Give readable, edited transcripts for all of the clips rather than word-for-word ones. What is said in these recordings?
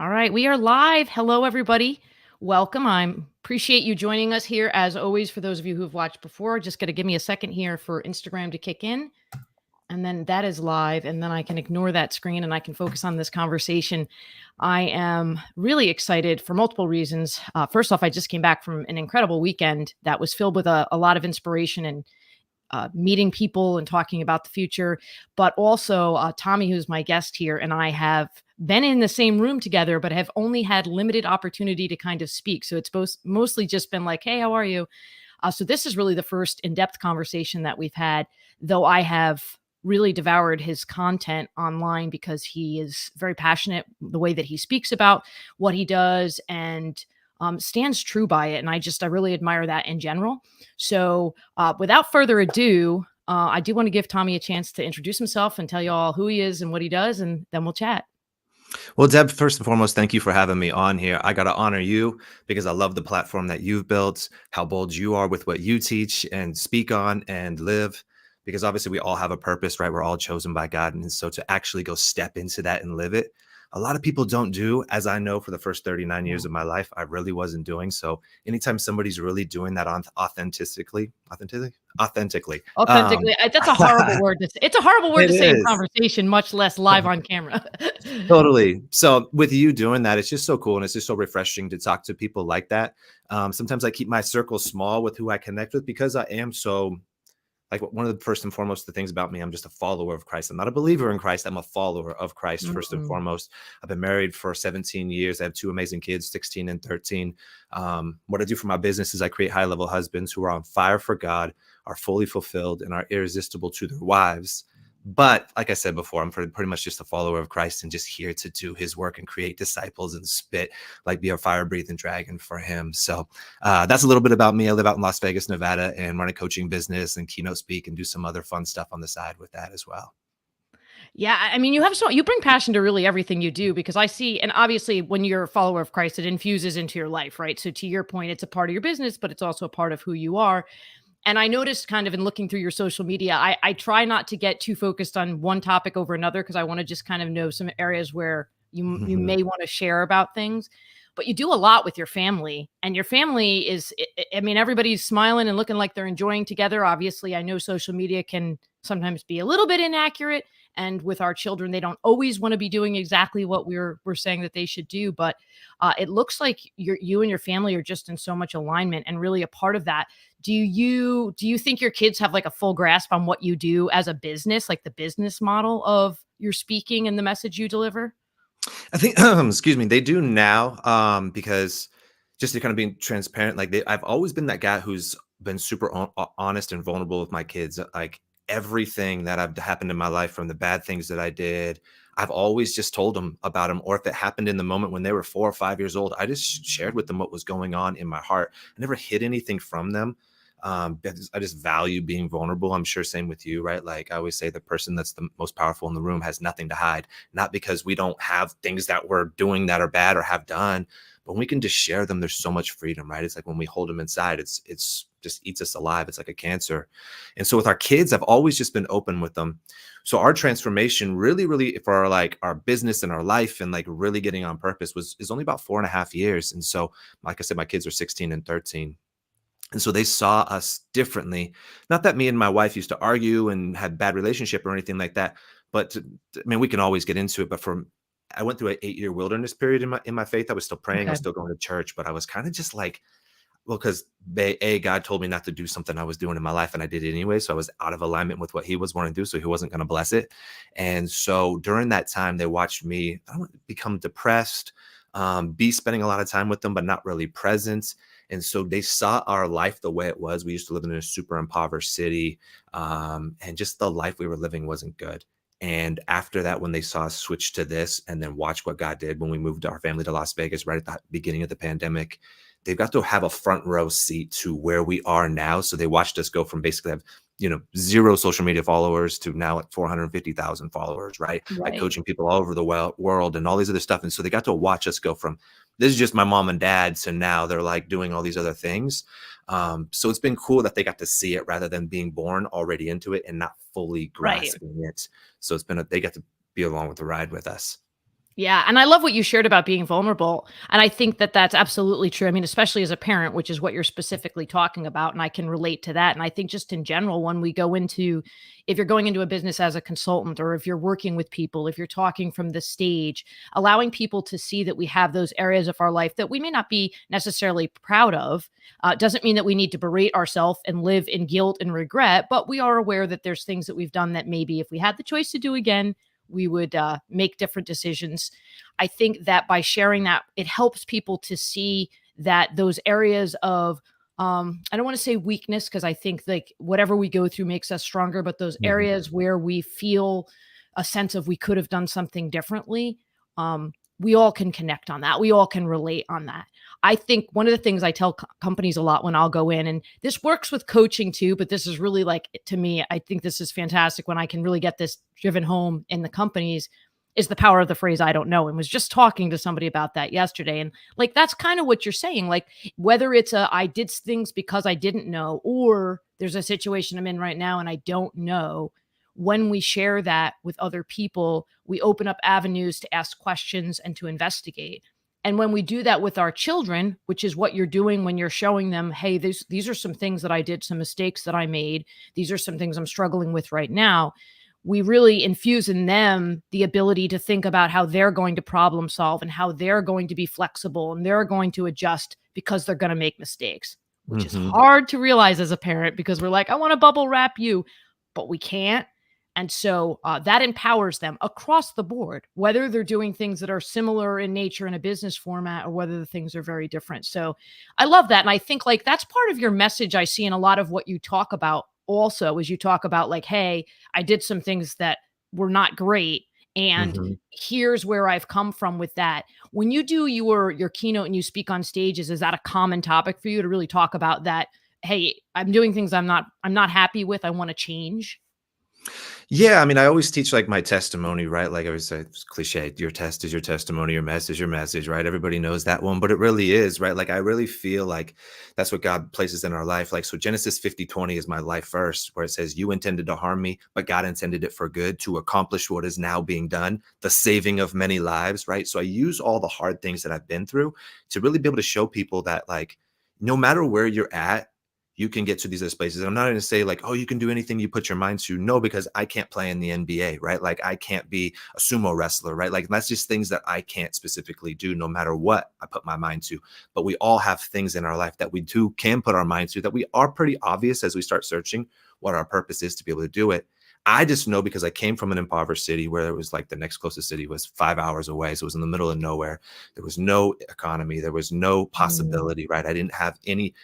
All right, we are live. Hello, everybody. Welcome. I appreciate you joining us here. As always, for those of you who have watched before, just got to give me a second here for Instagram to kick in. And then that is live. And then I can ignore that screen and I can focus on this conversation. I am really excited for multiple reasons. First off, I just came back from an incredible weekend that was filled with a lot of inspiration and meeting people and talking about the future. But also, Tommy, who's my guest here, and I have been in the same room together, but have only had limited opportunity to kind of speak. So it's mostly just been like, hey, how are you? So this is really the first in-depth conversation that we've had, though I have really devoured his content online because he is very passionate the way that he speaks about what he does and stands true by it. And I really admire that in general. So without further ado, I do want to give Tommy a chance to introduce himself and tell you all who he is and what he does, and then we'll chat. Well, Deb, first and foremost, thank you for having me on here. I got to honor you because I love the platform that you've built, how bold you are with what you teach and speak on and live. Because obviously, we all have a purpose, right? We're all chosen by God. And so to actually go step into that and live it, a lot of people don't do, as I know for the first 39 years of my life, I really wasn't doing. So anytime somebody's really doing that on authentically, Authentically, that's a horrible word. It's a horrible word it to say in is. conversation, much less live on camera. Totally. So with you doing that, it's just so cool. And it's just so refreshing to talk to people like that. Sometimes I keep my circle small with who I connect with because I am so like one of the first and foremost, the things about me, I'm just a follower of Christ. I'm not a believer in Christ. I'm a follower of Christ first and Mm. foremost. I've been married for 17 years. I have two amazing kids, 16 and 13. What I do for my business is I create high-level husbands who are on fire for God, are fully fulfilled, and are irresistible to their wives. But like I said before, I'm pretty much just a follower of Christ and just here to do his work and create disciples and be a fire breathing dragon for him. So that's a little bit about me. I live out in Las Vegas, Nevada, and run a coaching business and keynote speak and do some other fun stuff on the side with that as well. Yeah, I mean, you bring passion to really everything you do because I see, and obviously, when you're a follower of Christ, it infuses into your life, right? So, to your point, it's a part of your business, but it's also a part of who you are. And I noticed kind of in looking through your social media, I try not to get too focused on one topic over another because I want to just kind of know some areas where you may want to share about things. But you do a lot with your family, and your family is, I mean, everybody's smiling and looking like they're enjoying together. Obviously, I know social media can sometimes be a little bit inaccurate, and with our children, they don't always want to be doing exactly what we're saying that they should do. But it looks like you and your family are just in so much alignment and really a part of that. Do you think your kids have like a full grasp on what you do as a business, like the business model of your speaking and the message you deliver? I think, excuse me, they do now because just to kind of being transparent, I've always been that guy who's been super honest and vulnerable with my kids. Like everything that I've happened in my life, from the bad things that I did, I've always just told them about them. Or if it happened in the moment when they were 4 or 5 years old, I just shared with them what was going on in my heart. I never hid anything from them. Because I just value being vulnerable. I'm sure same with you, right? Like I always say, the person that's the most powerful in the room has nothing to hide, not because we don't have things that we're doing that are bad or have done, but when we can just share them, there's so much freedom, right? It's like when we hold them inside, it's just eats us alive. It's like a cancer. And so with our kids, I've always just been open with them. So our transformation really for our business and our life and like really getting on purpose is only about 4.5 years. And so, like I said, my kids are 16 and 13. And so they saw us differently. Not that me and my wife used to argue and had bad relationship or anything like that, but I mean, we can always get into it. But I went through an 8-year wilderness period in my faith. I was still praying, I Okay. was still going to church, but I was kind of just like, well, because God told me not to do something I was doing in my life, and I did it anyway. So I was out of alignment with what He was wanting to do. So He wasn't going to bless it. And so during that time, they watched me become depressed, be spending a lot of time with them, but not really present. And so they saw our life the way it was. We used to live in a super impoverished city, and just the life we were living wasn't good. And after that, when they saw us switch to this and then watch what God did when we moved our family to Las Vegas right at the beginning of the pandemic, they've got to have a front row seat to where we are now. So they watched us go from basically have, 0 social media followers to now like 450,000 followers, right? Like Right. coaching people all over the world and all these other stuff. And so they got to watch us go from, this is just my mom and dad, to now they're like doing all these other things. So it's been cool that they got to see it rather than being born already into it and not fully Right. grasping it. So they got to be along with the ride with us. Yeah, and I love what you shared about being vulnerable, and I think that that's absolutely true. I mean, especially as a parent, which is what you're specifically talking about, and I can relate to that, and I think just in general, when we go into if you're going into a business as a consultant or if you're working with people, if you're talking from the stage, allowing people to see that we have those areas of our life that we may not be necessarily proud of, doesn't mean that we need to berate ourselves and live in guilt and regret, but we are aware that there's things that we've done that maybe if we had the choice to do again, we would make different decisions. I think that by sharing that, it helps people to see that those areas of, I don't want to say weakness because I think like whatever we go through makes us stronger, but those Mhm. areas where we feel a sense of we could have done something differently, we all can connect on that. We all can relate on that. I think one of the things I tell companies a lot when I'll go in, and this works with coaching too, but this is really like to me, I think this is fantastic when I can really get this driven home in the companies is the power of the phrase I don't know, and was just talking to somebody about that yesterday. And like that's kind of what you're saying. Like whether it's a I did things because I didn't know, or there's a situation I'm in right now and I don't know. When we share that with other people, we open up avenues to ask questions and to investigate. And when we do that with our children, which is what you're doing when you're showing them, hey, these are some things that I did, some mistakes that I made. These are some things I'm struggling with right now. We really infuse in them the ability to think about how they're going to problem solve and how they're going to be flexible and they're going to adjust because they're going to make mistakes, which is Mhm. hard to realize as a parent because we're like, I want to bubble wrap you, but we can't. And so that empowers them across the board, whether they're doing things that are similar in nature in a business format or whether the things are very different. So I love that. And I think like that's part of your message I see in a lot of what you talk about also is you talk about like, hey, I did some things that were not great. And Mhm. here's where I've come from with that. When you do your keynote and you speak on stages, is that a common topic for you to really talk about that? Hey, I'm doing things I'm not happy with. I want to change. Yeah, I mean, I always teach like my testimony, right? Like I always say, it's cliche, your test is your testimony, your mess is your message, right? Everybody knows that one, but it really is, right? Like I really feel like that's what God places in our life. Like, so Genesis 50:20 is my life verse, where it says, you intended to harm me, but God intended it for good to accomplish what is now being done, the saving of many lives, right? So I use all the hard things that I've been through to really be able to show people that, like, no matter where you're at, you can get to these other places. I'm not going to say like, oh, you can do anything you put your mind to. No, because I can't play in the NBA, right? Like I can't be a sumo wrestler, right? Like that's just things that I can't specifically do no matter what I put my mind to. But we all have things in our life that we do can put our minds to that we are pretty obvious as we start searching what our purpose is to be able to do it. I just know because I came from an impoverished city where it was like the next closest city was 5 hours away. So it was in the middle of nowhere. There was no economy. There was no Mm, possibility, right? I didn't have any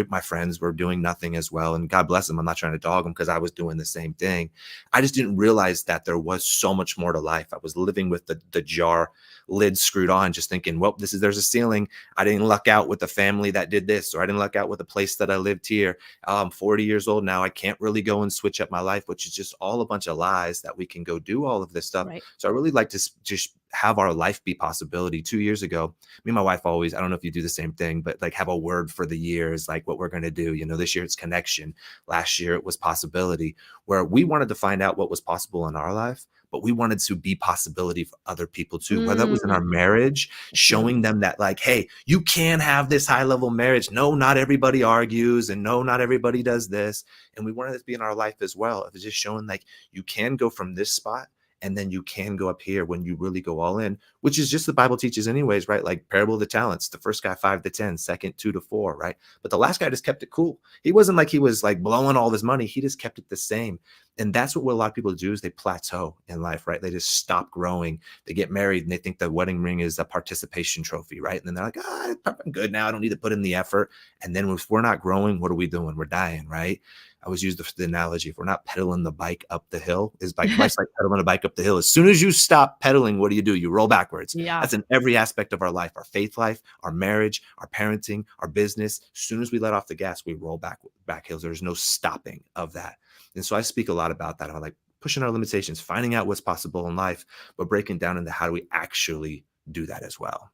my friends were doing nothing as well. And God bless them. I'm not trying to dog them because I was doing the same thing. I just didn't realize that there was so much more to life. I was living with the jar lid screwed on, just thinking, well, there's a ceiling. I didn't luck out with a family that did this, or I didn't luck out with a place that I lived here. I'm 40 years old now. I can't really go and switch up my life, which is just all a bunch of lies that we can go do all of this stuff. right. So I really like to just have our life be possibility. 2 years ago, me and my wife always, I don't know if you do the same thing, but like have a word for the years, like what we're going to do. This year it's connection. Last year it was possibility, where we wanted to find out what was possible in our life, but we wanted to be possibility for other people too, whether that was in our Mm, marriage, that's good. showing them that like, hey, you can have this high level marriage. No, not everybody argues, and no, not everybody does this. And we wanted it to be in our life as well. It was just showing like you can go from this spot and then you can go up here when you really go all in, which is just the Bible teaches anyways, right? Like parable of the talents, the first guy 5 to 10, second 2 to 4, right? But the last guy just kept it cool. He wasn't like he was like blowing all his money. He just kept it the same. And that's what a lot of people do is they plateau in life, right? They just stop growing. They get married and they think the wedding ring is a participation trophy, right? And then they're like, I'm good now. I don't need to put in the effort. And then if we're not growing, what are we doing? We're dying, right? I always use the analogy: if we're not pedaling the bike up the hill, is like life's like pedaling a bike up the hill. As soon as you stop pedaling, what do? You roll backwards. Yeah. That's in every aspect of our life: our faith life, our marriage, our parenting, our business. As soon as we let off the gas, we roll back hills. There's no stopping of that. And so I speak a lot about that. I like pushing our limitations, finding out what's possible in life, but breaking down into how do we actually do that as well.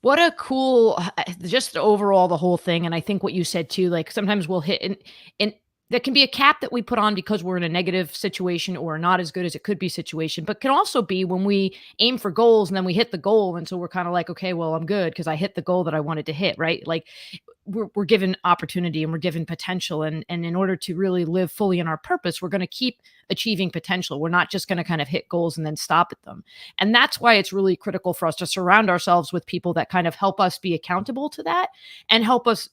What a cool just overall the whole thing, and I think what you said too, like, sometimes we'll hit and there can be a cap that we put on because we're in a negative situation or not as good as it could be situation, but can also be when we aim for goals and then we hit the goal. And so we're kind of like, okay, well, I'm good because I hit the goal that I wanted to hit, right? Like we're given opportunity and we're given potential. And in order to really live fully in our purpose, we're going to keep achieving potential. We're not just going to kind of hit goals and then stop at them. And that's why it's really critical for us to surround ourselves with people that kind of help us be accountable to that and help us,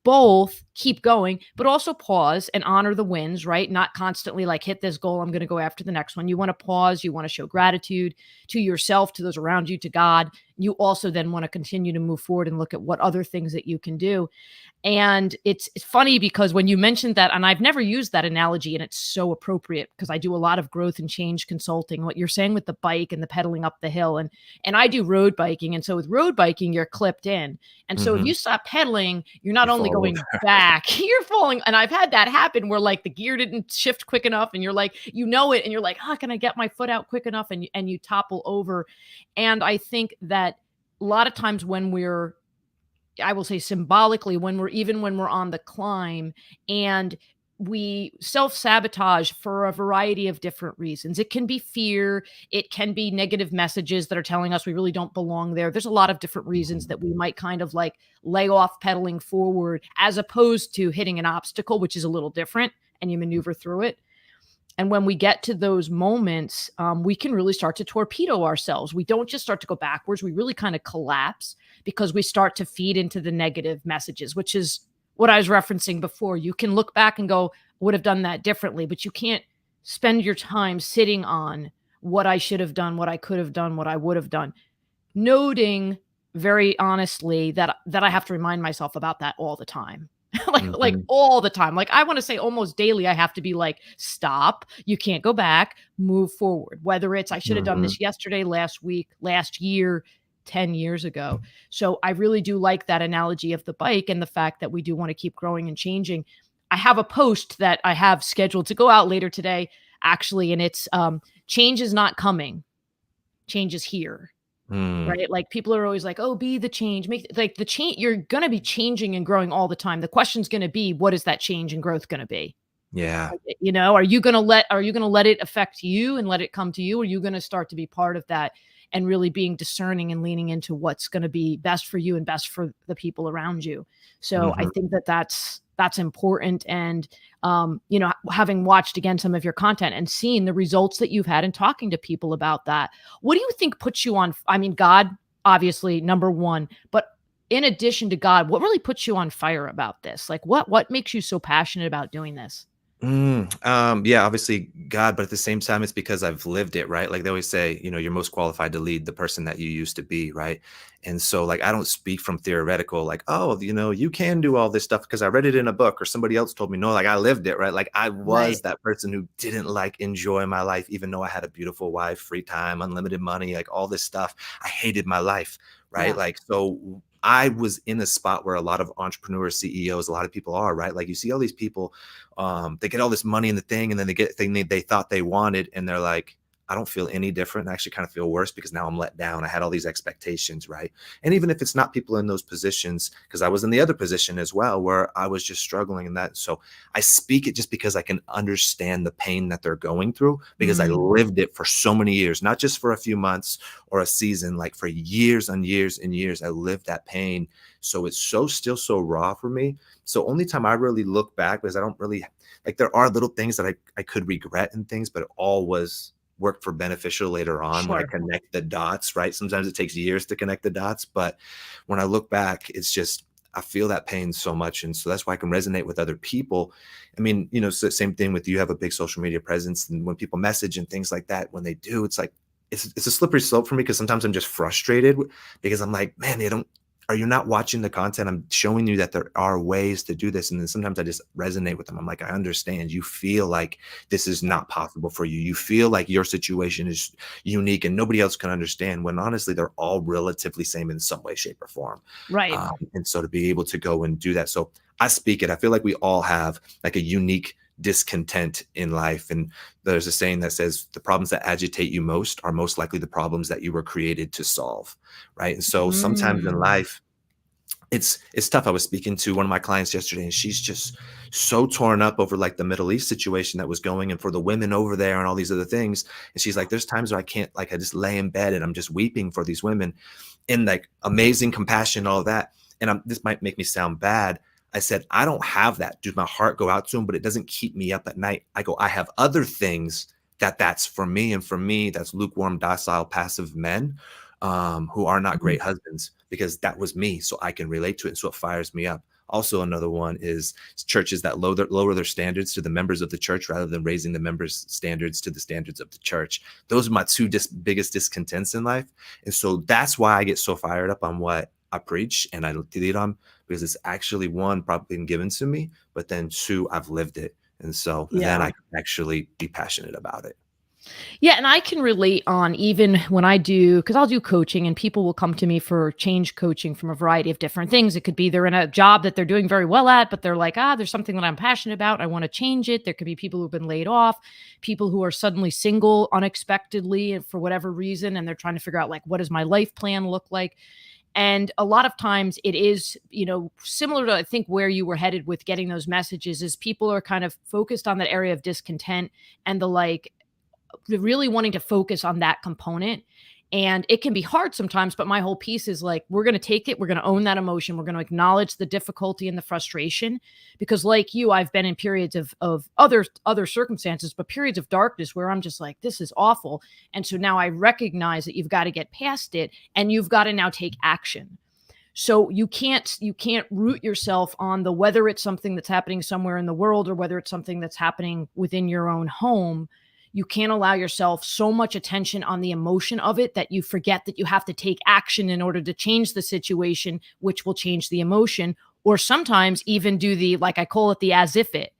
both keep going, but also pause and honor the wins, right? Not constantly like hit this goal, I'm going to go after the next one. You want to pause, you want to show gratitude to yourself, to those around you, to God. You also then want to continue to move forward and look at what other things that you can do. And it's funny because when you mentioned that, and I've never used that analogy, and it's so appropriate because I do a lot of growth and change consulting. What you're saying with the bike and the pedaling up the hill, and I do road biking, and so with road biking, you're clipped in, and so if Mhm. you stop pedaling, you're not You only fall going over. back, you're falling. And I've had that happen where like the gear didn't shift quick enough, and you're like, and you're like, can I get my foot out quick enough, and you topple over. And I think that a lot of times when we're I will say symbolically when we're on the climb and we self-sabotage for a variety of different reasons. It can be fear, it can be negative messages that are telling us we really don't belong there. There's a lot of different reasons Mhm. that we might kind of like lay off pedaling forward as opposed to hitting an obstacle, which is a little different and you maneuver through it. And when we get to those moments, we can really start to torpedo ourselves. We don't just start to go backwards. We really kind of collapse because we start to feed into the negative messages, which is what I was referencing before. You can look back and go, would have done that differently, but you can't spend your time sitting on what I should have done, what I could have done, what I would have done, noting very honestly that I have to remind myself about that all the time. Like Mhm. all the time. Like I want to say almost daily I have to be like, stop, you can't go back, move forward. Whether it's I should have done Mhm. this yesterday, last week, last year, 10 years ago. So I really do like that analogy of the bike and the fact that we do want to keep growing and changing. I have a post that I have scheduled to go out later today actually, and it's change is not coming, change is here. Mm. Right? Like, people are always like, "Oh, be the change, make" like, the change you're gonna be changing and growing all the time. The question's gonna be, what is that change and growth gonna be? Yeah. Like, are you gonna let it affect you and let it come to you? Or are you gonna start to be part of that and really being discerning and leaning into what's gonna be best for you and best for the people around you? So, I Mhm. think that that's important. And, having watched again some of your content and seen the results that you've had in talking to people about that, what do you think puts you on I mean, God, obviously, number 1, but in addition to God, what really puts you on fire about this? Like, what makes you so passionate about doing this? Yeah, obviously God, but at the same time, it's because I've lived it, right? Like they always say, you're most qualified to lead the person that you used to be, right? And so, like, I don't speak from theoretical, like, oh, you can do all this stuff because I read it in a book or somebody else told me. No, like I lived it, right? Like I Right. was that person who didn't like enjoy my life, even though I had a beautiful wife, free time, unlimited money, like all this stuff. I hated my life, right? Yeah. Like, so I was in a spot where a lot of entrepreneurs, CEOs, a lot of people are, right? Like you see all these people they get all this money in the thing and then they get the thing they thought they wanted and they're like, I don't feel any different. I actually kind of feel worse because now I'm let down. I had all these expectations, right? And even if it's not people in those positions, because I was in the other position as well where I was just struggling in that. So I speak it just because I can understand the pain that they're going through because I Mm, lived it for so many years, not just for a few months or a season, like for years and years and years. I lived that pain. So it's still so raw for me. So only time I really look back because I don't really like there are little things that I could regret and things, but it all was worked for beneficial later on when I sure. connect the dots, right? Sometimes it takes years to connect the dots, but when I look back, it's just I feel that pain so much. And so that's why I can resonate with other people. I mean, same thing with you have a big social media presence. And when people message and things like that, when they do, it's like it's a slippery slope for me because sometimes I'm just frustrated because I'm like, man, they don't are you not watching the content? I'm showing you that there are ways to do this. And then sometimes I just resonate with them. I'm like, I understand. You feel like this is Right. not possible for you. You feel like your situation is unique and nobody else can understand when honestly, they're all relatively same in some way, shape, or form. Right. And so to be able to go and do that. So I speak it. I feel like we all have like a unique discontent in life. And there's a saying that says the problems that agitate you most are most likely the problems that you were created to solve. Right. And so sometimes in Mm, life, it's tough. I was speaking to one of my clients yesterday, and she's just so torn up over like the Middle East situation that was going, and for the women over there and all these other things. And she's like, there's times where I can't, like, I just lay in bed and I'm just weeping for these women, in like amazing compassion, all of that. And this might make me sound bad. I said, I don't have that. Does my heart go out to them? But it doesn't keep me up at night. I go, I have other things that's for me. And for me, that's lukewarm, docile, passive men who are not Mhm. great husbands, because that was me. So I can relate to it. And so it fires me up. Also, another one is churches that lower their standards to the members of the church rather than raising the members' standards to the standards of the church. Those are my two biggest discontents in life. And so that's why I get so fired up on what I preach and I lead on, because it's actually, one, probably been given to me, but then two, I've lived it. And so then Yeah. I can actually be passionate about it. Yeah, and I can relate on even when I do, because I'll do coaching and people will come to me for change coaching from a variety of different things. It could be they're in a job that they're doing very well at, but they're like, there's something that I'm passionate about. I want to change it. There could be people who've been laid off, people who are suddenly single unexpectedly and for whatever reason, and they're trying to figure out, like, what does my life plan look like? And a lot of times it is, similar to, I think, where you were headed with getting those messages, is people are kind of focused on that area of discontent and the like really wanting to focus on that component. And it can be hard sometimes, but my whole piece is like, we're going to take it. We're going to own that emotion. We're going to acknowledge the difficulty and the frustration, because like you, I've been in periods of other circumstances, but periods of darkness where I'm just like, this is awful. And so now I recognize that you've got to get past it and you've got to now take action. So you can't root yourself on the whether it's something that's happening somewhere in the world or whether it's something that's happening within your own home. You can't allow yourself so much attention on the emotion of it that you forget that you have to take action in order to change the situation, which will change the emotion, or sometimes even do the, like I call it, the as if it.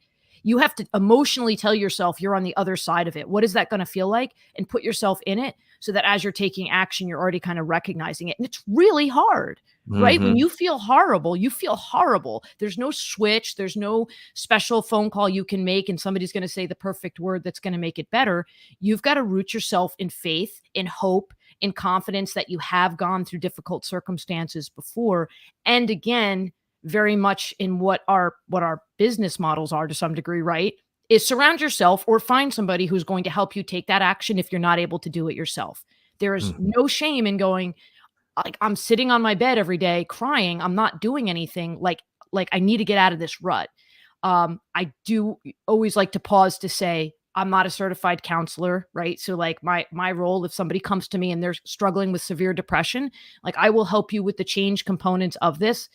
You have to emotionally tell yourself you're on the other side of it. What is that going to feel like? And put yourself in it so that as you're taking action, you're already kind of recognizing it. And it's really hard, right? When Mm-hmm. you feel horrible, you feel horrible. There's no switch, there's no special phone call you can make and somebody's going to say the perfect word that's going to make it better. You've got to root yourself in faith, in hope, in confidence that you have gone through difficult circumstances before. And again, very much in what our business models are to some degree, right? Is surround yourself or find somebody who's going to help you take that action if you're not able to do it yourself. There is Mm-hmm. no shame in going, like, I'm sitting on my bed every day crying. I'm not doing anything. Like I need to get out of this rut. I do always like to pause to say I'm not a certified counselor, right? So like my role, if somebody comes to me and they're struggling with severe depression, like I will help you with the change components of this,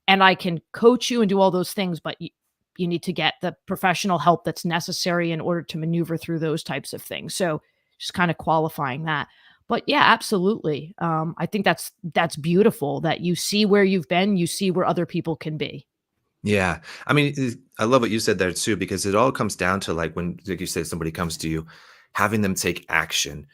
and I can coach you and do all those things, but you need to get the professional help that's necessary in order to maneuver through those types of things. So just kind of qualifying that. But yeah, absolutely. I think that's beautiful that you see where you've been, you see where other people can be. Yeah. I mean, I love what you said there too, because it all comes down to, like, when, like you say, somebody comes to you, having them take action.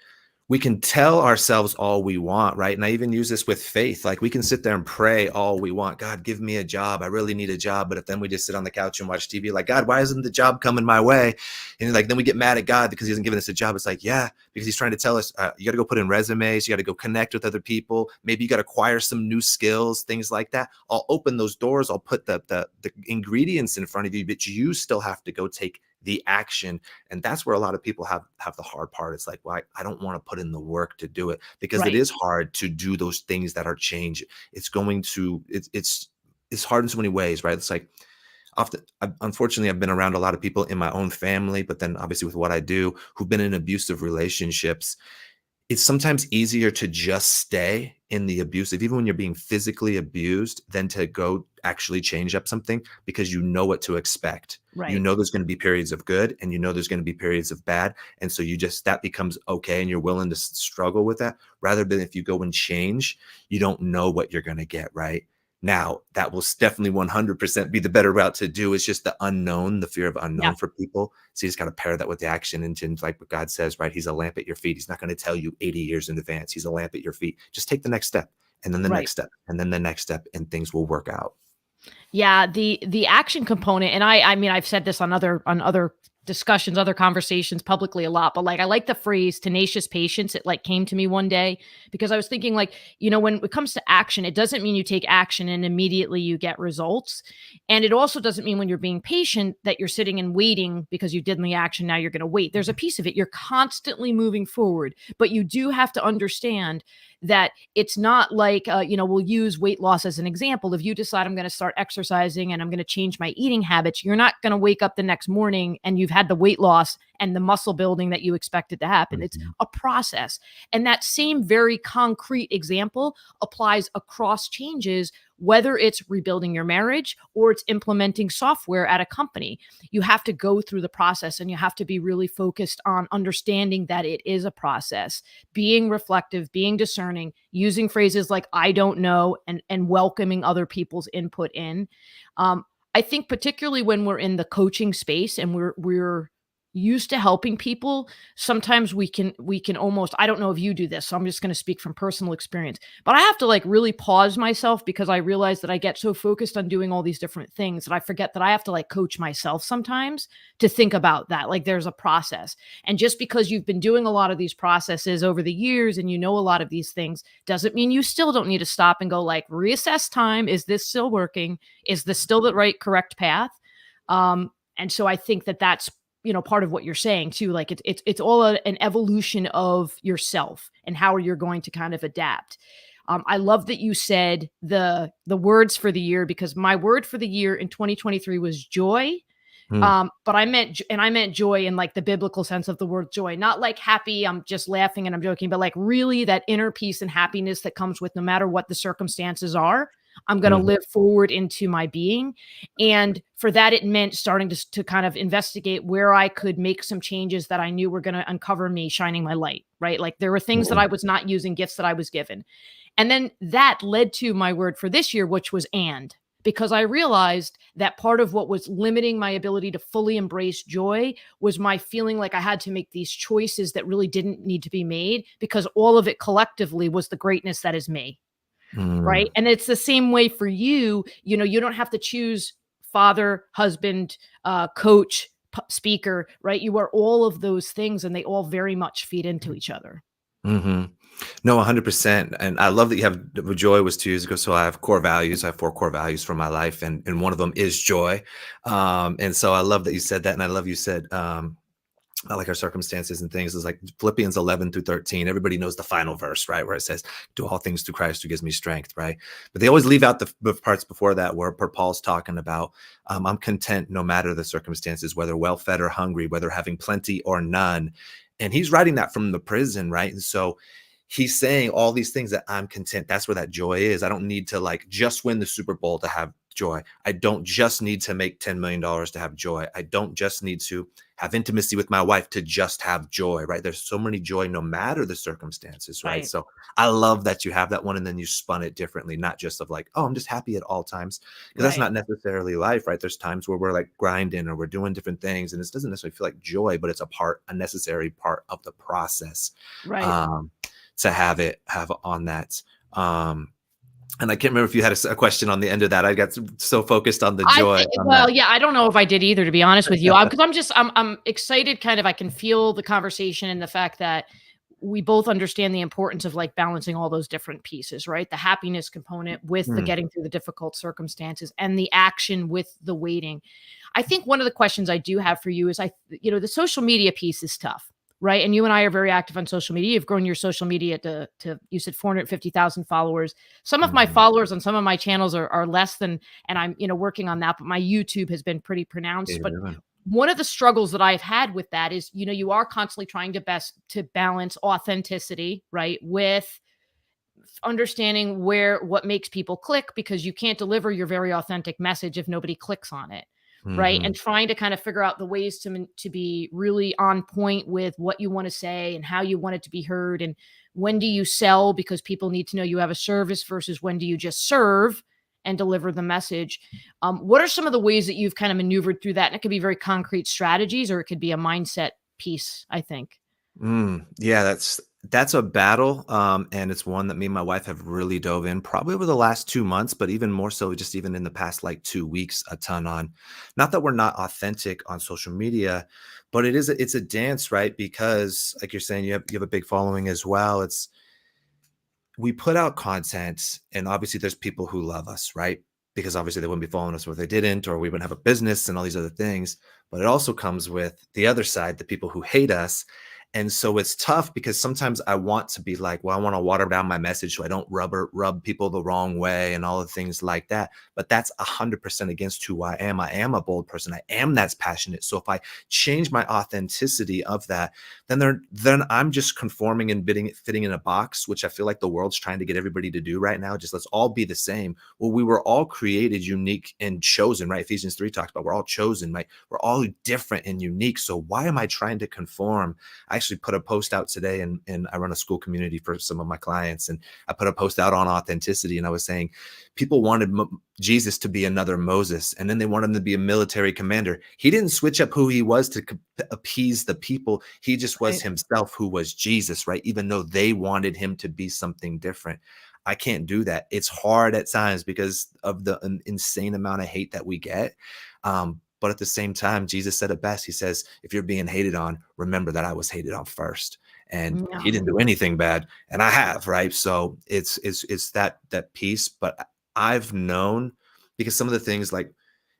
We can tell ourselves all we want, right? And I even use this with faith. Like, we can sit there and pray all we want. God, give me a job. I really need a job. But if then we just sit on the couch and watch TV, like, God, why isn't the job coming my way? And like, then we get mad at God because he hasn't given us a job. It's like, yeah, because he's trying to tell us, you got to go put in resumes. You got to go connect with other people. Maybe you got to acquire some new skills, things like that. I'll open those doors. I'll put the ingredients in front of you, but you still have to go take the action. And that's where a lot of people have the hard part. It's like, well, I don't want to put in the work to do it, because it Right. is hard to do those things that are change. It's hard in so many ways, right? It's like, often, unfortunately, I've been around a lot of people in my own family, but then obviously with what I do, who've been in abusive relationships. It's sometimes easier to just stay in the abusive, even when you're being physically abused, than to go actually change up something, because you know what to expect. You Right. know there's going to be periods of good, and you know there's going to be periods of bad. And so that becomes okay, and you're willing to struggle with that, rather than if you go and change, you don't know what you're going to get, right? Now, that will definitely 100% be the better route to do. It's just the unknown, the fear of Yeah. unknown for people. So you just got to pair that with the action. And like what God says, right? He's a lamp at your feet. He's not going to tell you 80 years in advance. He's a lamp at your feet. Just take the next step, and then the Right. next step, and then the next step, and things will work out. Yeah, the action component, and I mean I've said this on other discussions, other conversations publicly a lot, but like I like the phrase tenacious patience. It like came to me one day because I was thinking like, when it comes to action, it doesn't mean you take action and immediately you get results. And it also doesn't mean when you're being patient that you're sitting and waiting because you did in the action. Now you're going to wait. There's a piece of it. You're constantly moving forward, but you do have to understand that it's not like, we'll use weight loss as an example. If you decide I'm going to start exercising and I'm going to change my eating habits, you're not going to wake up the next morning and you've had the weight loss and the muscle building that you expected to happen. It's Mhm. a process. And that same very concrete example applies across changes, whether it's rebuilding your marriage or it's implementing software at a company. You have to go through the process and you have to be really focused on understanding that it is a process, being reflective, being discerning, using phrases like I don't know, and welcoming other people's input in. I think particularly when we're in the coaching space and we're used to helping people, sometimes we can almost, I don't know if you do this, so I'm just going to speak from personal experience, but I have to like really pause myself because I realize that I get so focused on doing all these different things that I forget that I have to like coach myself sometimes to think about that. Like there's a process. And just because you've been doing a lot of these processes over the years and you know a lot of these things doesn't mean you still don't need to stop and go like reassess time. Is this still working? Is this still the right correct path? And so I think that that's part of what you're saying too. Like it's all an evolution of yourself and how you're going to kind of adapt. I love that you said the words for the year, because my word for the year in 2023 was joy. Mm. But I meant joy in like the biblical sense of the word joy, not like happy, I'm just laughing and I'm joking, but like really that inner peace and happiness that comes with no matter what the circumstances are, I'm going to Mhm. live forward into my being. And for that, it meant starting to kind of investigate where I could make some changes that I knew were going to uncover me shining my light, right? Like there were things that Mhm. I was not using, gifts that I was given. And then that led to my word for this year, which was because I realized that part of what was limiting my ability to fully embrace joy was my feeling like I had to make these choices that really didn't need to be made because all of it collectively was the greatness that is me. Mm. Right. And it's the same way for you. You don't have to choose father, husband, coach, speaker, right? You are all of those things and they all very much feed into each other. Mhm. No, 100%. And I love that you have joy was 2 years ago. So I have core values. I have 4 core values for my life, and one of them is joy. And so I love that you said that. And I love you said, I like our circumstances and things is like Philippians 11 through 13. Everybody knows the final verse, right? Where it says, do all things through Christ who gives me strength, right? But they always leave out the parts before that where Paul's talking about, I'm content no matter the circumstances, whether well fed or hungry, whether having plenty or none. And he's writing that from the prison, right? And so he's saying all these things that I'm content. That's where that joy is. I don't need to like just win the Super Bowl to have joy. I don't just need to make $10 million to have joy. I don't just need to have intimacy with my wife to just have joy, right? There's so many joy no matter the circumstances, right? Right. So I love that you have that one and then you spun it differently, not just of like, oh, I'm just happy at all times. Because that's Right. not necessarily life, right? There's times where we're like grinding or we're doing different things and it doesn't necessarily feel like joy, but it's a necessary part of the process. Right. Um, to have on that. And I can't remember if you had a question on the end of that. I got so focused on the I joy think, on well, that. yeah, I don't know if I did either, to be honest with you. Because I'm excited. Kind of, I can feel the conversation and the fact that we both understand the importance of like balancing all those different pieces, right? The happiness component with the Mm, getting through the difficult circumstances and the action with the waiting. I think one of the questions I do have for you is the social media piece is tough, right? And you and I are very active on social media. You've grown your social media to you said 450,000 followers. Some of my mhm. followers on some of my channels are less than, and I'm, working on that, but my YouTube has been pretty Yeah, pronounced. you're But doing. one of the struggles that I've had with that is, you are constantly trying to balance authenticity, right, with understanding what makes people click, because you can't deliver your very authentic message if nobody clicks on it, right? And Mhm, trying to kind of figure out the ways to be really on point with what you want to say and how you want it to be heard, and when do you sell because people need to know you have a service versus when do you just serve and deliver the message. What are some of the ways that you've kind of maneuvered through that? And it could be very concrete strategies or it could be a mindset piece, I think. yeah, That's a battle, and it's one that me and my wife have really dove in probably over the last 2 months, but even more so just even in the past, like, 2 weeks a ton on. Not that we're not authentic on social media, but it's a dance, right? Because, like you're saying, you have a big following as well. It's we put out content, and obviously there's people who love us, right? Because obviously they wouldn't be following us if they didn't, or we wouldn't have a business and all these other things. But it also comes with the other side, the people who hate us. And so it's tough because sometimes I want to be like, well, I want to water down my message so I don't rub people the wrong way and all the things like that. But that's 100% against who I am. I am a bold person. I am that's passionate. So if I change my authenticity of that, then I'm just conforming and fitting in a box, which I feel like the world's trying to get everybody to do right now. Just let's all be the same. Well, we were all created unique and chosen, right? Ephesians 3 talks about we're all chosen, right? We're all different and unique. So why am I trying to conform? I actually put a post out today, and I run a school community for some of my clients, and I put a post out on authenticity, and I was saying people wanted Jesus to be another Moses, and then they wanted him to be a military commander. He didn't switch up who he was to appease the people. He just was Right. himself, who was Jesus, right? Even though they wanted him to be something different. I can't do that. It's hard at times because of the insane amount of hate that we get. But at the same time, Jesus said it best. He says, if you're being hated on, remember that I was hated on first. And he Yeah. didn't do anything bad. And I have, right? So it's that piece. But I've known, because some of the things, like,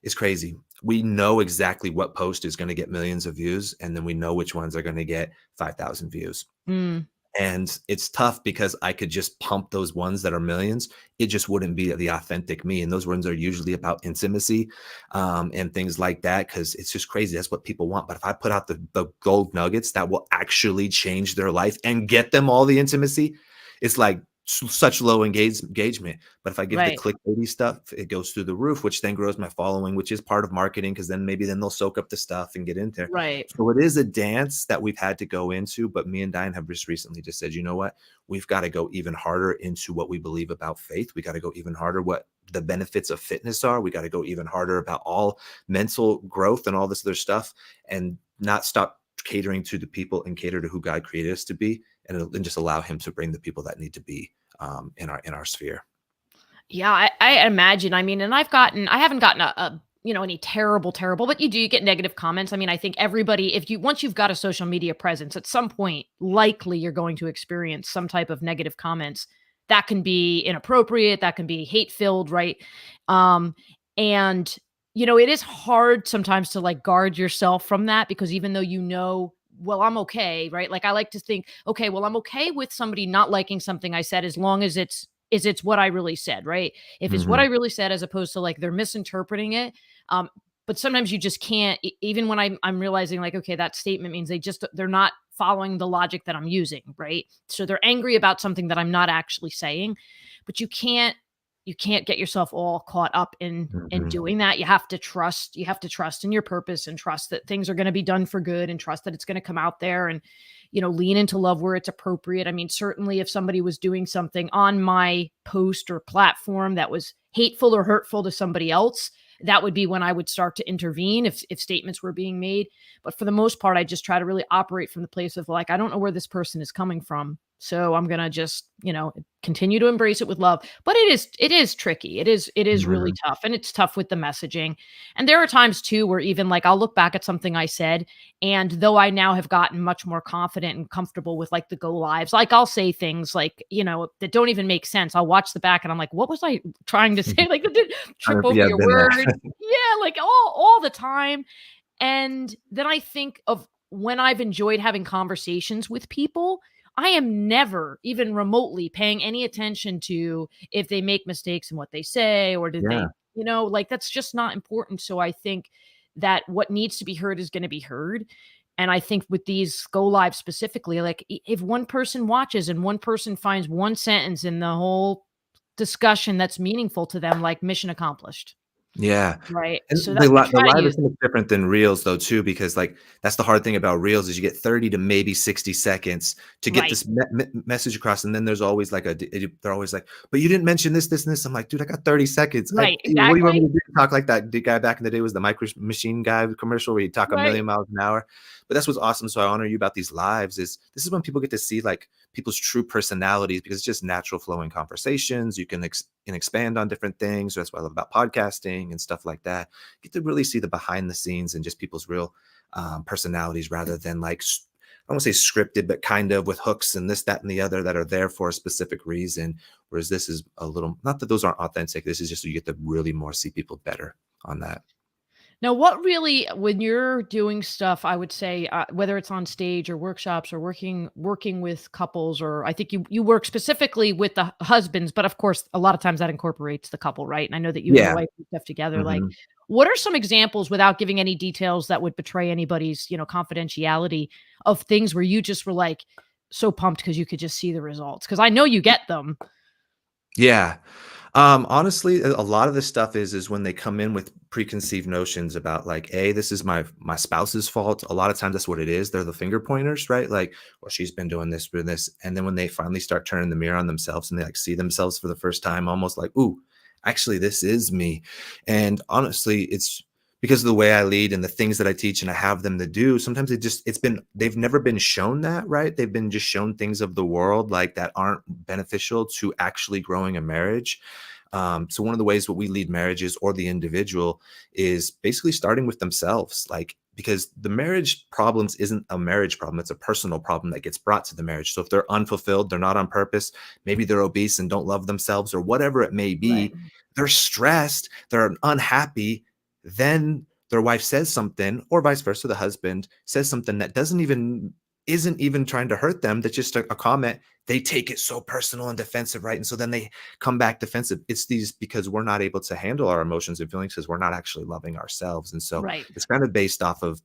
it's crazy. We know exactly what post is going to get millions of views, and then we know which ones are going to get 5,000 views. Mm, And it's tough because I could just pump those ones that are millions. It just wouldn't be the authentic me. And those ones are usually about intimacy, and things like that, because it's just crazy. That's what people want. But if I put out the gold nuggets that will actually change their life and get them all the intimacy, it's like such low engagement. But if I give the right. clickbaity stuff, it goes through the roof, which then grows my following, which is part of marketing, because then maybe then they'll soak up the stuff and get in there. Right. So it is a dance that we've had to go into, but me and Diane have just recently just said, you know what? We've got to go even harder into what we believe about faith. We got to go even harder what the benefits of fitness are. We got to go even harder about all mental growth and all this other stuff, and not stop catering to the people and cater to who God created us to be, and just allow him to bring the people that need to be, in our sphere. Yeah, I imagine. I mean, and I haven't gotten a any terrible, but you get negative comments. I mean, I think everybody, if you once you've got a social media presence, at some point, likely you're going to experience some type of negative comments. That can be inappropriate, that can be hate filled, right? Um, and it is hard sometimes to like guard yourself from that because even though well, I'm okay, right? Like I like to think, okay, well, I'm okay with somebody not liking something I said as long as it's what I really said, right? If it's what I Mhm. really said as opposed to like they're misinterpreting it. Um, but sometimes you just can't, even when I'm realizing like, okay, that statement means they're not following the logic that I'm using, right? So they're angry about something that I'm not actually saying, but you can't get yourself all caught up in Mhm. doing that. You have to trust in your purpose and trust that things are going to be done for good and trust that it's going to come out there and lean into love where it's appropriate. I mean, certainly if somebody was doing something on my post or platform that was hateful or hurtful to somebody else, that would be when I would start to intervene if statements were being made. But for the most part, I just try to really operate from the place of like, I don't know where this person is coming from. So I'm going to just, continue to embrace it with love. But it is tricky. It is really Mhm. tough, and it's tough with the messaging. And there are times too where even like I'll look back at something I said, and though I now have gotten much more confident and comfortable with like the go lives, like I'll say things like, that don't even make sense. I'll watch the back and I'm like, what was I trying to say? Like, did trip over Yeah, I've your been there. words. Yeah, like all the time. And then I think of when I've enjoyed having conversations with people, I am never even remotely paying any attention to if they make mistakes in what they say or did Yeah. like that's just not important. So I think that what needs to be heard is going to be heard. And I think with these go live specifically, like if one person watches and one person finds one sentence in the whole discussion that's meaningful to them, like mission accomplished. Yeah. right? And So that I the try to live is use so much different than reels though too, because, like, that's the hard thing about reels is you get 30 to maybe 60 seconds to get right, this message across, and then there's always like they're always like, "But you didn't mention this, this, and this." I'm like, "Dude, I got 30 seconds. right, What do you want me exactly, to do? Talk like that the guy back in the day was the Micro Machine guy commercial where you talk a right, million miles an hour?" But that's what's awesome, so I honor you about these lives is this is when people get to see, like, people's true personalities because it's just natural flowing conversations. You can expand on different things. That's what I love about podcasting and stuff like that. Get to really see the behind the scenes and just people's real personalities rather than like I don't want to say scripted, but kind of with hooks and this, that, and the other that are there for a specific reason. Whereas this is a little not that those aren't authentic. This is just so you get to really more see people better on that. Now, what really when you're doing stuff, I would say, whether it's on stage or workshops or working with couples, or I think you work specifically with the husbands, but of course, a lot of times that incorporates the couple, right? And I know that you and your Yeah. wife do stuff together. Like, Mhm. what are some examples, without giving any details that would betray anybody's, confidentiality, of things where you just were like so pumped because you could just see the results? Because I know you get them. Yeah. Honestly, a lot of this stuff is when they come in with preconceived notions about like, a this is my spouse's fault. A lot of times that's what it is. They're the finger pointers, right? Like, well, she's been doing this for this, and then when they finally start turning the mirror on themselves and they like see themselves for the first time, almost like, ooh, actually, this is me. And honestly, it's because of the way I lead and the things that I teach and I have them to do. Sometimes they've never been shown that, right? They've been just shown things of the world like that aren't beneficial to actually growing a marriage. So one of the ways what we lead marriages or the individual is basically starting with themselves, like because the marriage problems isn't a marriage problem, it's a personal problem that gets brought to the marriage. So if they're unfulfilled, they're not on purpose, maybe they're obese and don't love themselves or whatever it may Right. be, they're stressed, they're unhappy, then their wife says something or vice versa, the husband says something that isn't even trying to hurt them, that's just a comment, they take it so personal and defensive, right? And so then they come back defensive. It's these because we're not able to handle our emotions and feelings because we're not actually loving ourselves. And so Right. it's kind of based off of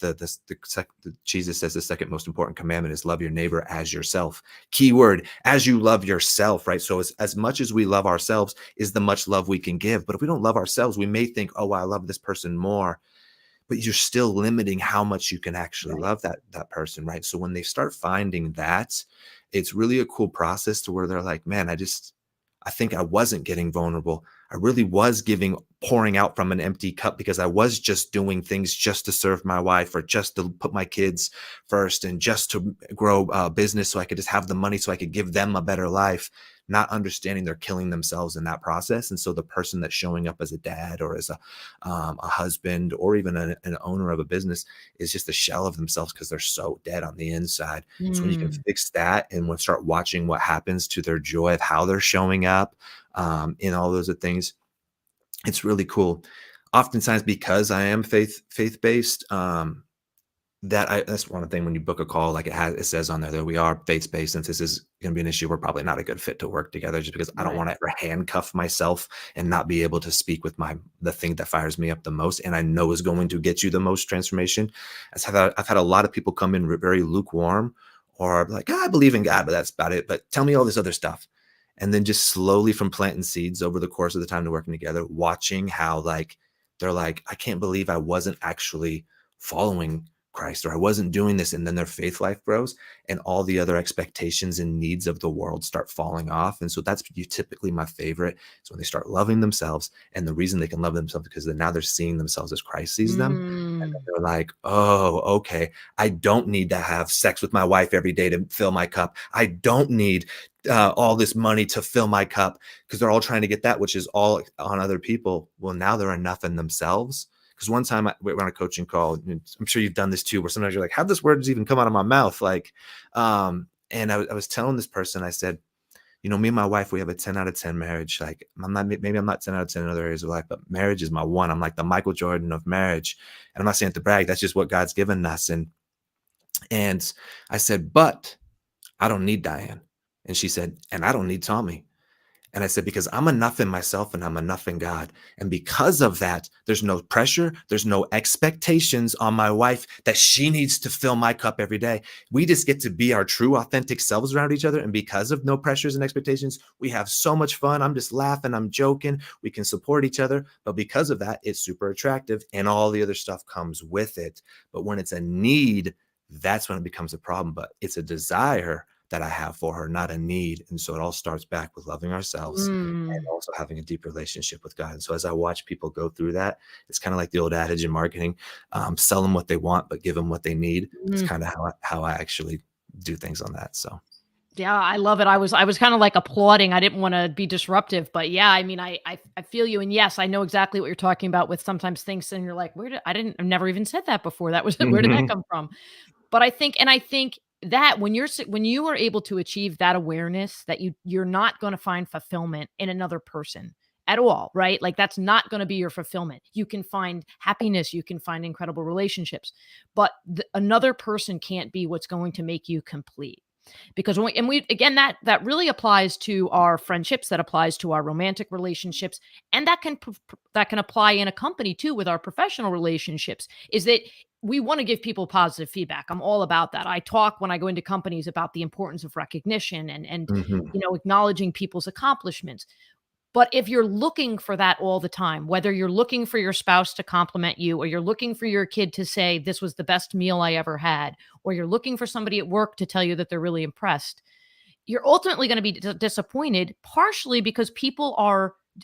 Jesus says the second most important commandment is love your neighbor as yourself. Keyword, as you love yourself, right? So as much as we love ourselves is the much love we can give. But if we don't love ourselves, we may think, oh, I love this person more, but you're still limiting how much you can actually Right. love that person, right? So when they start finding that, it's really a cool process to where they're like, man, I think I wasn't getting vulnerable. I really was pouring out from an empty cup because I was just doing things just to serve my wife or just to put my kids first and just to grow a business so I could just have the money so I could give them a better life, not understanding they're killing themselves in that process. And so the person that's showing up as a dad or as a husband or even an owner of a business is just a shell of themselves because they're so dead on the inside. So when you can Mm. fix that and when start watching what happens to their joy of how they're showing up in all those things, it's really cool. Oftentimes, because I am faith based, that's one thing when you book a call, like it says on there that we are faith based. Since this is going to be an issue, we're probably not a good fit to work together, just because I don't Right. want to ever handcuff myself and not be able to speak with the thing that fires me up the most, and I know is going to get you the most transformation. I've had a lot of people come in very lukewarm, or like, "Ah, I believe in God, but that's about it. But tell me all this other stuff." And then just slowly from planting seeds over the course of the time to working together, watching how like they're like, I can't believe I wasn't actually following Christ or I wasn't doing this. And then their faith life grows and all the other expectations and needs of the world start falling off. And so that's typically my favorite is when they start loving themselves. And the reason they can love themselves because now they're seeing themselves as Christ sees them. And then Mm. they're like, oh, okay. I don't need to have sex with my wife every day to fill my cup. I don't need all this money to fill my cup because they're all trying to get that, which is all on other people. Well, now they're enough in themselves. Because one time we were on a coaching call, and I'm sure you've done this too, where sometimes you're like, how this words even come out of my mouth? Like, and I was telling this person, I said, me and my wife, we have a 10 out of 10 marriage. Like, maybe I'm not 10 out of 10 in other areas of life, but marriage is my one. I'm like the Michael Jordan of marriage. And I'm not saying it to brag. That's just what God's given us. And I said, but I don't need Diane. And she said, and I don't need Tommy. And I said, because I'm enough in myself and I'm enough in God. And because of that, there's no pressure. There's no expectations on my wife that she needs to fill my cup every day. We just get to be our true, authentic selves around each other. And because of no pressures and expectations, we have so much fun. I'm just laughing. I'm joking. We can support each other. But because of that, it's super attractive and all the other stuff comes with it. But when it's a need, that's when it becomes a problem. But it's a desire that I have for her, not a need. And so it all starts back with loving ourselves and Mm, also having a deep relationship with God. And so as I watch people go through that, it's kind of like the old adage in marketing, sell them what they want, but give them what they need. It's mm. kind of how I actually do things on that. So, Yeah, I love it. I was kind of like applauding. I didn't want to be disruptive, but yeah, I mean, I feel you. And yes, I know exactly what you're talking about with sometimes things and you're like, I've never even said that before. That was where did that mhm, come from? But I think that when you are able to achieve that awareness that you're not going to find fulfillment in another person at all, right? Like that's not going to be your fulfillment. You can find happiness, you can find incredible relationships, but another person can't be what's going to make you complete. Because we again that really applies to our friendships, that applies to our romantic relationships, and that can apply in a company too with our professional relationships. Is that we want to give people positive feedback. I'm all about that. I talk when I go into companies about the importance of recognition and mhm, acknowledging people's accomplishments. But if you're looking for that all the time, whether you're looking for your spouse to compliment you, or you're looking for your kid to say, this was the best meal I ever had, or you're looking for somebody at work to tell you that they're really impressed, you're ultimately going to be disappointed, partially because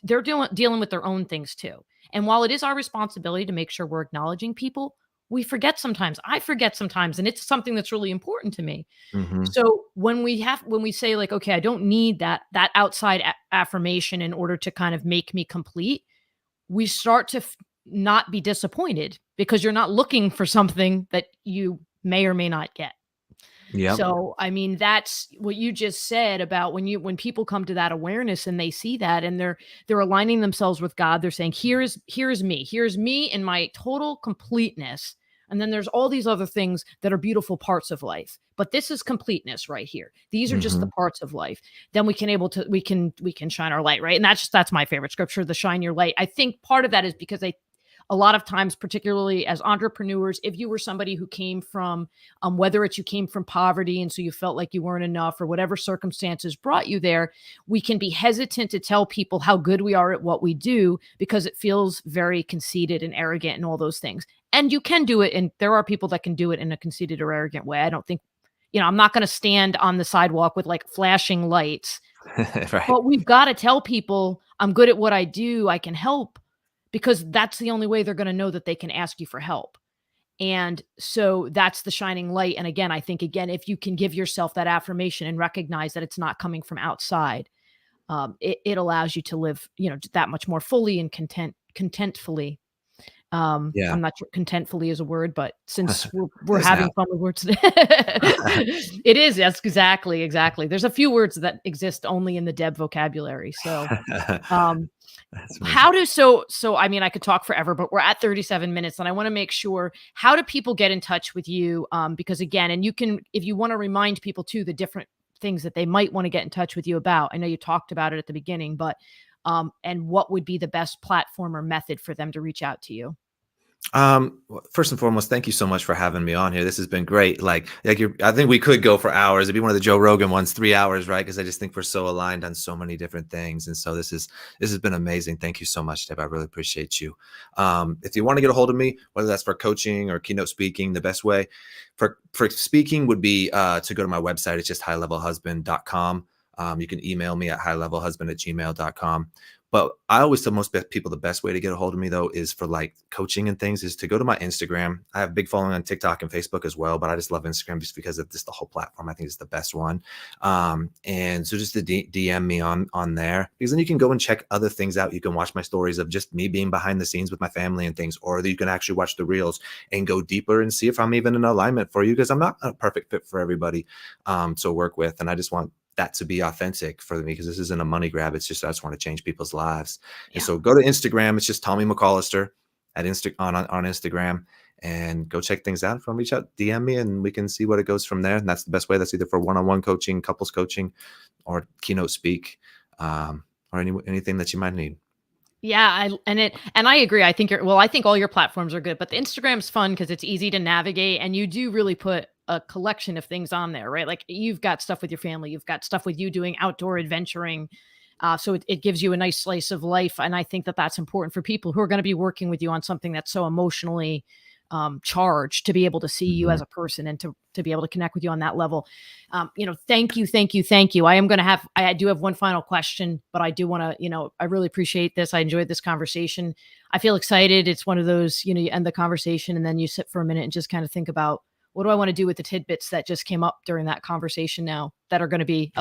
they're dealing with their own things too. And while it is our responsibility to make sure we're acknowledging people, we forget sometimes. I forget sometimes, and it's something that's really important to me. mhm. So when we say like, okay, I don't need that outside affirmation in order to kind of make me complete, we start to not be disappointed because you're not looking for something that you may or may not get. Yep. So, I mean, that's what you just said about when people come to that awareness and they see that and they're aligning themselves with God, they're saying, Here's me. Here's me in my total completeness. And then there's all these other things that are beautiful parts of life. But this is completeness right here. These are just the Mhm. parts of life. Then we can shine our light, right? And that's my favorite scripture, the shine your light. I think part of that is because a lot of times, particularly as entrepreneurs, if you were somebody who came from whether it's you came from poverty and so you felt like you weren't enough or whatever circumstances brought you there, we can be hesitant to tell people how good we are at what we do because it feels very conceited and arrogant and all those things. And you can do it, and there are people that can do it in a conceited or arrogant way. I don't think, I'm not going to stand on the sidewalk with like flashing lights, Right. but we've got to tell people I'm good at what I do, I can help, because that's the only way they're going to know that they can ask you for help. And so that's the shining light. And again, I think again, if you can give yourself that affirmation and recognize that it's not coming from outside, it allows you to live, that much more fully and contentfully. Yeah. I'm not sure contentfully is a word, but since we're It is now. having fun with words today, it is. Yes, exactly, exactly. There's a few words that exist only in the Deb vocabulary. So, um, That's how amazing. do so I mean, I could talk forever, but we're at 37 minutes and I want to make sure, how do people get in touch with you? Because again, and you can, if you want to remind people too, the different things that they might want to get in touch with you about. I know you talked about it at the beginning, but and what would be the best platform or method for them to reach out to you? First and foremost, thank you so much for having me on here. This has been great. I think we could go for hours. It'd be one of the Joe Rogan ones, 3 hours, right? Because I just think we're so aligned on so many different things. And so this has been amazing. Thank you so much, Deb. I really appreciate you. If you want to get a hold of me, whether that's for coaching or keynote speaking, the best way for speaking would be to go to my website. It's just highlevelhusband.com. You can email me at highlevelhusband@gmail.com. But I always tell most people the best way to get a hold of me, though, is for like coaching and things, is to go to my Instagram. I have a big following on TikTok and Facebook as well, but I just love Instagram just because of just the whole platform. I think it's the best one. And so just to DM me on there, because then you can go and check other things out. You can watch my stories of just me being behind the scenes with my family and things, or you can actually watch the reels and go deeper and see if I'm even in alignment for you, because I'm not a perfect fit for everybody to work with. And I just want that to be authentic for me, because this isn't a money grab. It's just I just want to change people's lives. And Yeah. so go to Instagram. It's just Tommy McCollister at on Instagram, and go check things out. If you want to reach out, DM me, and we can see what it goes from there. And that's the best way. That's either for one-on-one coaching, couples coaching, or keynote speak. or anything that you might need. Yeah, and I agree. I think I think all your platforms are good, but the Instagram's fun because it's easy to navigate and you do really put a collection of things on there, right? Like you've got stuff with your family, you've got stuff with you doing outdoor adventuring. So it gives you a nice slice of life. And I think that that's important for people who are going to be working with you on something that's so emotionally charged, to be able to see you Mhm. as a person and to be able to connect with you on that level. Thank you, thank you, thank you. I do have one final question, but I do want to, I really appreciate this. I enjoyed this conversation. I feel excited. It's one of those, you end the conversation and then you sit for a minute and just kind of think about, what do I want to do with the tidbits that just came up during that conversation now that are going to be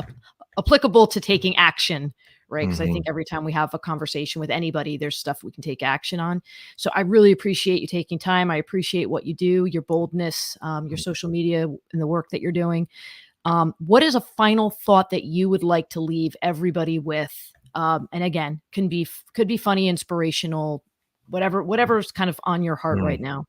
applicable to taking action, right? Because I Mhm. think every time we have a conversation with anybody, there's stuff we can take action on. So I really appreciate you taking time. I appreciate what you do, your boldness, your social media, and the work that you're doing. What is a final thought that you would like to leave everybody with? And again, could be funny, inspirational, whatever's kind of on your heart right Mm. now.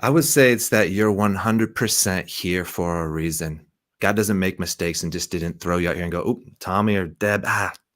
I would say it's that you're 100% here for a reason. God doesn't make mistakes and just didn't throw you out here and go, "Oop, Tommy or Deb,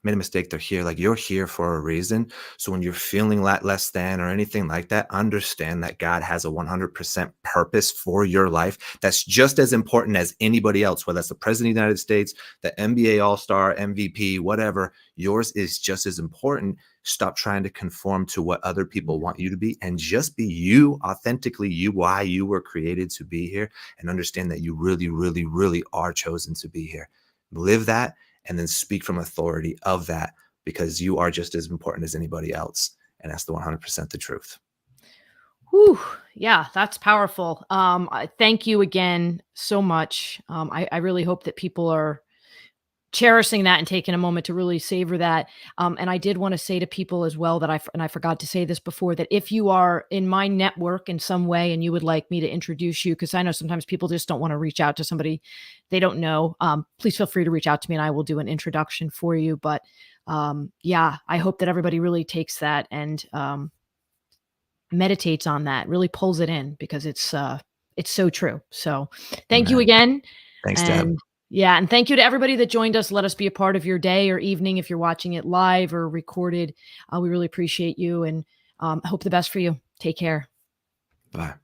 made a mistake. They're here." Like, you're here for a reason. So when you're feeling less than or anything like that, understand that God has a 100% purpose for your life that's just as important as anybody else, whether that's the president of the United States, the NBA All-Star, MVP, whatever. Yours is just as important. Stop trying to conform to what other people want you to be and just be you, authentically you, why you were created to be here, and understand that you really, really, really are chosen to be here. Live that and then speak from authority of that, because you are just as important as anybody else. And that's the 100% the truth. Whew. Yeah, that's powerful. I thank you again so much. I really hope that people are cherishing that and taking a moment to really savor that. And I did want to say to people as well that and I forgot to say this before, that if you are in my network in some way and you would like me to introduce you, because I know sometimes people just don't want to reach out to somebody they don't know, please feel free to reach out to me and I will do an introduction for you. But yeah, I hope that everybody really takes that and meditates on that, really pulls it in, because it's so true. So thank you Amen. again. Thanks, Deb. And yeah, and thank you to everybody that joined us. Let us be a part of your day or evening if you're watching it live or recorded. We really appreciate you and hope the best for you. Take care. Bye.